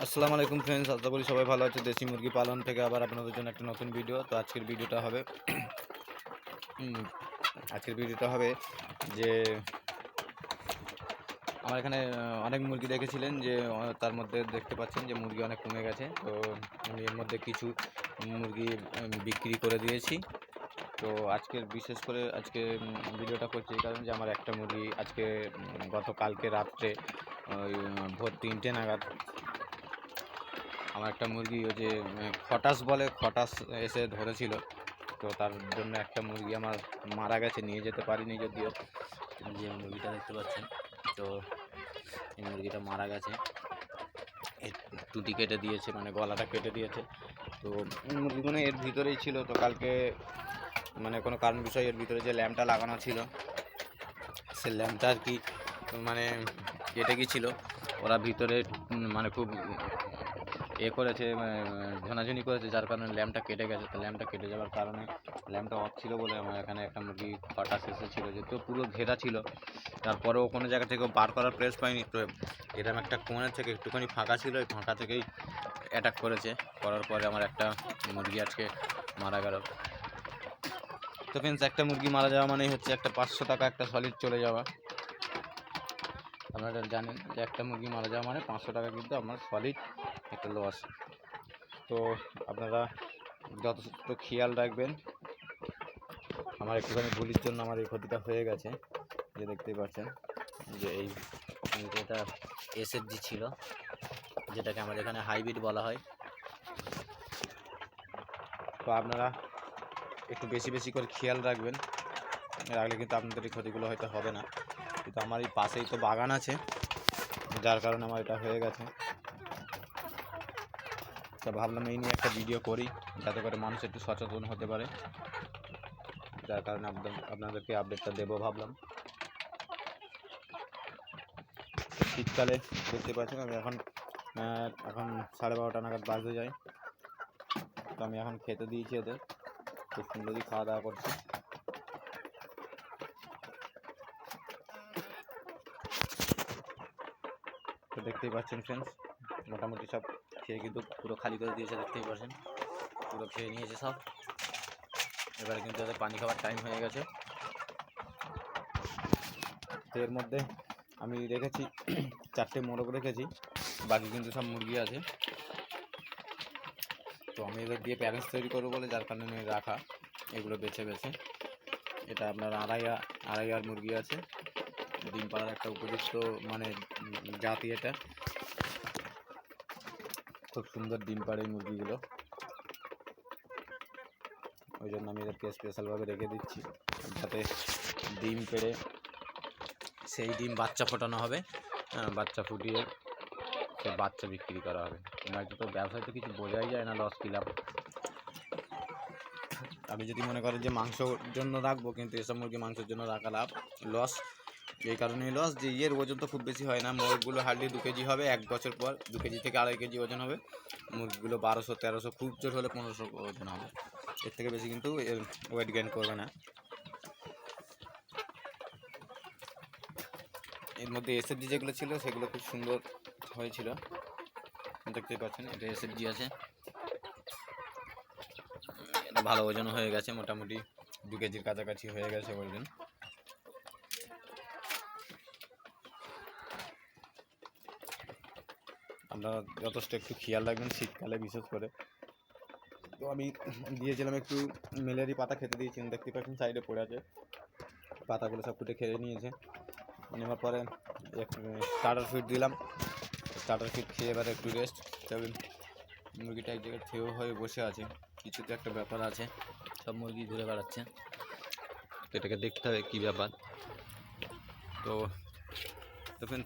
আসসালামু আলাইকুম ফ্রেন্ডস, আশা করি সবাই ভালো আছে। দেশি মুরগি পালন থেকে আবার আপনাদের জন্য একটা নতুন ভিডিও। তো আজকের ভিডিওটা হবে উম, আজকের ভিডিওটা হবে যে আমার এখানে অনেক মুরগি দেখেছিলেন যে তার মধ্যে দেখতে পাচ্ছেন যে মুরগি অনেক কমে গেছে। তো আমি এর মধ্যে কিছু মুরগি বিক্রি করে দিয়েছি। তো বিশেষ করে আজকে ভিডিওটা করছি এই কারণে যে আমার একটা মুরগি আজকে গতকালকে রাত্রে ওই ভোর 3টে নাগাদ আমার একটা মুরগি ওই যে খটাস এসে ধরেছিল। তো তার জন্য একটা মুরগি আমার মারা গেছে, নিয়ে যেতে পারিনি যদিও। যে মুরগিটা দেখতে পাচ্ছেন, তো এই মুরগিটা মারা গেছে, এর টুটি কেটে দিয়েছে, মানে গলাটা কেটে দিয়েছে। তো মুরগিগুলো এর ভিতরেই ছিল। তো কালকে মানে কোনো কারণ বিষয় এর ভিতরে যে ল্যাম্পটা লাগানো ছিল, সে ল্যাম্পটা আর কি মানে কেটে গিয়েছিলো। ওরা ভিতরে মানে খুব করেছে, ঝনাঝনি করেছে, যার কারণে ল্যাম্পটা কেটে গেছে। তো ল্যাম্পটা কেটে যাওয়ার কারণে ল্যাম্পটা অফ ছিল বলে আমার এখানে একটা মুরগি খটাস এসেছিলো, যেহেতু পুরো ঘেরা ছিল। তারপরেও কোনো জায়গা থেকে বার করার প্রেস পাইনি। তো এরকম একটা কোণের থেকে একটুখানি ফাঁকা ছিল, ওই ফাঁকা থেকেই অ্যাটাক করার পরে আমার একটা মুরগি আজকে মারা গেল। তো ফ্রেন্ডস, একটা মুরগি মারা যাওয়া মানেই হচ্ছে একটা 500 টাকা একটা সলিড চলে যাওয়া। আপনারা জানেন যে একটা মুরগি মারা যাওয়া মানে 500 টাকা কিন্তু আমার সলিড একটা লস। তো আপনারা যথেষ্ট খেয়াল রাখবেন। আমার একটুখানি ভুলের জন্য আমার এই ক্ষতিটা হয়ে গেছে, যে দেখতেই পাচ্ছেন যে এই এটা এসএফজি ছিল, যেটাকে আমাদের এখানে হাইব্রিড বলা হয়। তো আপনারা একটু বেশি বেশি করে খেয়াল রাখবেন, রাখলে কিন্তু আপনাদের এই ক্ষতিগুলো হয়তো হবে না। কিন্তু আমার এই পাশেই তো বাগান আছে, যার কারণে আমার এটা হয়ে গেছে। তো ভাবলাম এই নিয়ে একটা ভিডিও করি, যাতে করে মানুষ একটু সচেতন হতে পারে, যার কারণে আপনাদেরকে আপডেটটা দেবো ভাবলাম। শীতকালে দেখতে পাচ্ছেন আমি এখন 12:30 নাগাদ বাজে যায়। তো আমি এখন খেতে দিয়েছি ওদের, খুব সুন্দরই খাওয়া দাওয়া করছি। তো দেখতেই পাচ্ছেন ফ্রেন্ডস, মোটামুটি সব খেয়ে কিন্তু পুরো খালি করে দিয়েছে, দেখতেই পাচ্ছেন পুরো খেয়ে নিয়েছে সব। এবারে কিন্তু ওদের পানি খাওয়ার টাইম হয়ে গেছে। তো এর মধ্যে আমি রেখেছি 4টে মোরগ রেখেছি, বাকি কিন্তু সব মুরগি আছে। তো আমি এদের দিয়ে প্যারেন্টস তৈরি করবো বলে, যার কারণে রাখা এগুলো বেছে বেছে। এটা আপনার আড়াইয়ার মুরগি আছে, ডিম পাড়ার একটা উপযুক্ত মানে জাতি। এটা খুব সুন্দর ডিম পাড়ে এই মুরগিগুলো, ওই জন্য আমি এদেরকে স্পেশালভাবে রেখে দিচ্ছি, যাতে ডিম পেড়ে সেই ডিম বাচ্চা ফোটানো হবে। বাচ্চা ফুটিয়ে সে বাচ্চা বিক্রি করা হবে। নয়তো তো ব্যবসায় তো কিছু বোঝাই যায় না, লস কি লাভ। আপনি যদি মনে করেন যে মাংসর জন্য রাখবো, কিন্তু এসব মুরগি মাংসের জন্য রাখা লস। এই কারণেই লস যে এর ওজন তো খুব বেশি হয় না। মোরগগুলো হার্ডলি 2 কেজি হবে, 1 বছর পর 2 কেজি থেকে 2.5 কেজি ওজন হবে। মুরগিগুলো 1200-1300, খুব জোর হলে 1500 ওজন হবে। এর থেকে বেশি কিন্তু ওয়েট গেইন করবে না। এর মধ্যে এসএফজি যেগুলো ছিল সেগুলো খুব সুন্দর হয়েছিল, দেখতেই পাচ্ছেন। এটা এসএফজি আছে, এটা ভালো ওজন হয়ে গেছে, মোটামুটি 2 কেজির কাছাকাছি হয়ে গেছে ওজন। আপনারা যথেষ্ট একটু খেয়াল রাখবেন শীতকালে বিশেষ করে। তো আমি দিয়েছিলাম একটু মেলেরি পাতা খেতে দিয়েছিলাম, দেখতে পাচ্ছেন সাইডে পড়ে আছে, পাতাগুলো সব কুটে খেয়ে নিয়েছে। নেওয়ার পরে স্টার্টার ফিড দিলাম, স্টার্টার ফিড খেয়ে এবারে একটু রেস্ট। তবে মুরগিটা এক জায়গায় থেও হয়ে বসে আছে, কিছু তো একটা ব্যাপার আছে, সব মুরগি ঘুরে বেড়াচ্ছে। তো এটাকে দেখতে হবে কী ব্যাপার। তো দেখুন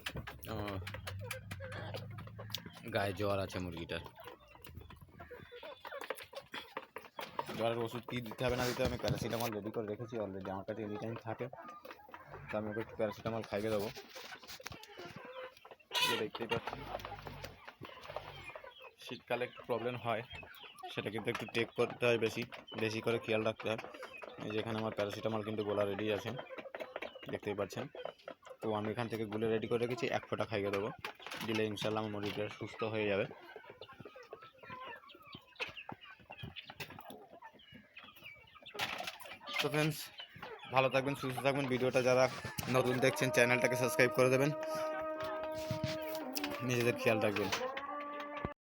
গায়ে জ্বর আছে মুরগিটার। জ্বরের ওষুধ কী দিতে হবে না দিতে হবে, আমি প্যারাসিটামল রেডি করে রেখেছি অলরেডি, আমার কাছে এনি টাইম থাকে। তো আমি ওকে একটু প্যারাসিটামল খাইয়ে দেবো। দেখতেই পাচ্ছি শীতকালে একটু প্রবলেম হয়, সেটা কিন্তু একটু টেক করতে হয়, বেশি বেশি করে খেয়াল রাখতে হয়। এই যেখানে আমার প্যারাসিটামল কিন্তু গোলা রেডি আছে, দেখতেই পাচ্ছেন। তো আমি এখান থেকে গুলে রেডি করে রেখেছি, 1 ফোঁটা খাইয়ে দেবো। দিলে ইনশাল্লাহ আমার মুরগিটা সুস্থ হয়ে যাবে। তো ফ্রেন্ডস, ভালো থাকবেন, সুস্থ থাকবেন। ভিডিওটা যারা নতুন দেখছেন চ্যানেলটাকে সাবস্ক্রাইব করে দেবেন, নিজেদের খেয়াল রাখবেন।